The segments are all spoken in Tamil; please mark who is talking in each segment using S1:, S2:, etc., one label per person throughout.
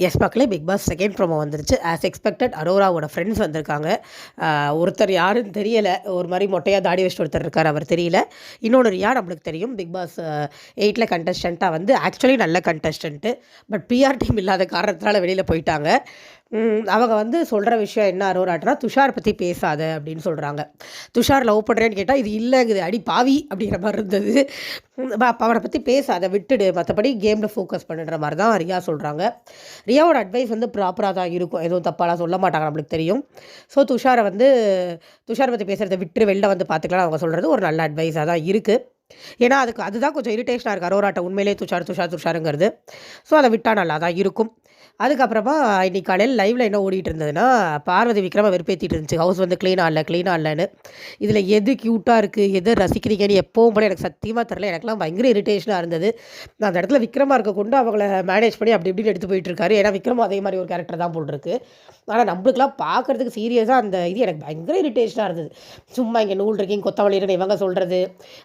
S1: எஸ் மக்களே, பிக் பாஸ் செகண்ட் ப்ரோமோ வந்துருச்சு. ஆஸ் எக்ஸ்பெக்டட் அரோராவோட ஃப்ரெண்ட்ஸ் வந்திருக்காங்க. ஒருத்தர் யாருன்னு தெரியலை, ஒரு மாதிரி மொட்டையாக தாடி வச்சுட்டு ஒருத்தர் இருக்கார், அவர் தெரியல. இன்னொன்று யார் நம்மளுக்கு தெரியும், பிக் பாஸ் 8 கண்டஸ்டண்ட்டாக வந்து ஆக்சுவலி நல்ல கண்டஸ்டண்ட்டு, பட் பிஆர் டீம் இல்லாத காரணத்தினால வெளியில் போயிட்டாங்க. அவங்க வந்து சொல்கிற விஷயம் என்ன அரோராட்னா, துஷார் பற்றி பேசாத அப்படின்னு சொல்கிறாங்க. துஷார் லவ் பண்ணுறேன்னு கேட்டால் இது இல்லைங்குது, அடி பாவி அப்படிங்கிற மாதிரி இருந்தது. அவனை பற்றி பேசாத, விட்டுடு, மற்றபடி கேமில் ஃபோக்கஸ் பண்ணுற மாதிரி தான் ரியா சொல்கிறாங்க. ரியாவோட அட்வைஸ் வந்து ப்ராப்பராக தான் இருக்கும், எதுவும் தப்பாலாம் சொல்ல மாட்டாங்க, நம்மளுக்கு தெரியும். ஸோ துஷாரை வந்து துஷார் பற்றி பேசுகிறத விட்டு வெளில வந்து பார்த்துக்கலாம் அவங்க சொல்கிறது ஒரு நல்ல அட்வைஸாக தான் இருக்குது. ஏன்னா அதுதான் கொஞ்சம் இரிட்டேஷனாக இருக்குது அரோராட்ட, உண்மையிலே துஷாருங்கிறது. ஸோ அதை விட்டால் நல்லா தான் இருக்கும். அதுக்கப்புறமா இன்றைக்கி காலையில் லைவில் என்ன ஓடிட்டு இருந்ததுன்னா, பார்வதி விக்ரம வெறுப்பேற்றிட்டு இருந்துச்சு, ஹவுஸ் வந்து க்ளீனாக இல்லைன்னு. இதில் எது க்யூட்டாக இருக்குது, எது ரசிக்கிறீங்கன்னு எப்பவும் போல எனக்கு சத்தியமாக தெரில. எனக்குலாம் பயங்கர இரிட்டேஷனாக இருந்தது. நான் அந்த இடத்துல விக்ரமாக இருக்க கொண்டு அவங்கள மேனேஜ் பண்ணி அப்படி இப்படின்னு எடுத்து போயிட்டுருக்காரு. ஏன்னா விக்ரமும் அதே மாதிரி ஒரு கேரக்டர் தான் போட்டிருக்கு. ஆனால் நம்மளுக்குலாம் பார்க்குறதுக்கு சீரியஸாக அந்த இது எனக்கு பயங்கர இரிட்டேஷனாக இருந்தது. சும்மா இங்கே நூல் இருக்கீங்க கொத்தமல்லி இருக்குன்னு இவங்க சொல்கிறது,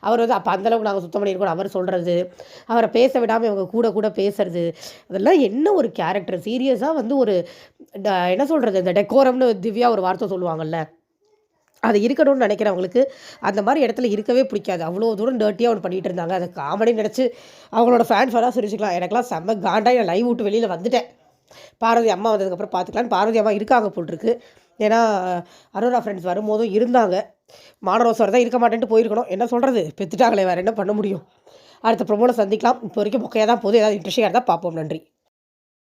S1: அவர் வந்து அப்போ அந்தளவுக்கு நாங்கள் சுத்தம் பண்ணியிருக்கோம் அவர் சொல்கிறது, அவரை பேச விடாமல் இவங்க கூட பேசுறது, அதெல்லாம் என்ன ஒரு கேரக்டர். சீரியஸாக வந்து ஒரு என்ன சொல்கிறது, இந்த டெக்கோரம்னு திவ்யா ஒரு வார்த்தை சொல்லுவாங்கள்ல, அது இருக்கணும்னு நினைக்கிறவங்களுக்கு அந்த மாதிரி இடத்துல இருக்கவே பிடிக்காது. அவ்வளோ தூரம் டர்ட்டியாக ஒன்று பண்ணிகிட்டு இருந்தாங்க. அதை காமெடி நினச்சி அவங்களோட ஃபேன்ஸ் எல்லாம் சிரிச்சுக்கலாம். எனக்கெல்லாம் செம்ம காண்டாக நான் லைவ் விட்டு வெளியில் வந்துட்டேன். பார்வதி அம்மா வந்ததுக்கப்புறம் பார்த்துக்கலான்னு. பார்வதி அம்மா இருக்காங்க போட்டிருக்கு. ஏன்னா அரோரா ஃப்ரெண்ட்ஸ் வரும்போதும் இருந்தாங்க. மானரோசர் தான் இருக்க மாட்டேன்ட்டு போயிருக்கணும். என்ன சொல்கிறது, பெற்றுட்டாங்களே, வேறு என்ன பண்ண முடியும். அடுத்த ப்ரோமோவில் சந்திக்கலாம். இப்போ வரைக்கும் மொக்கையாக தான் போகுது. ஏதாவது இன்ட்ரெஸ்டிங்காக இருந்தால் பார்ப்போம். நன்றி.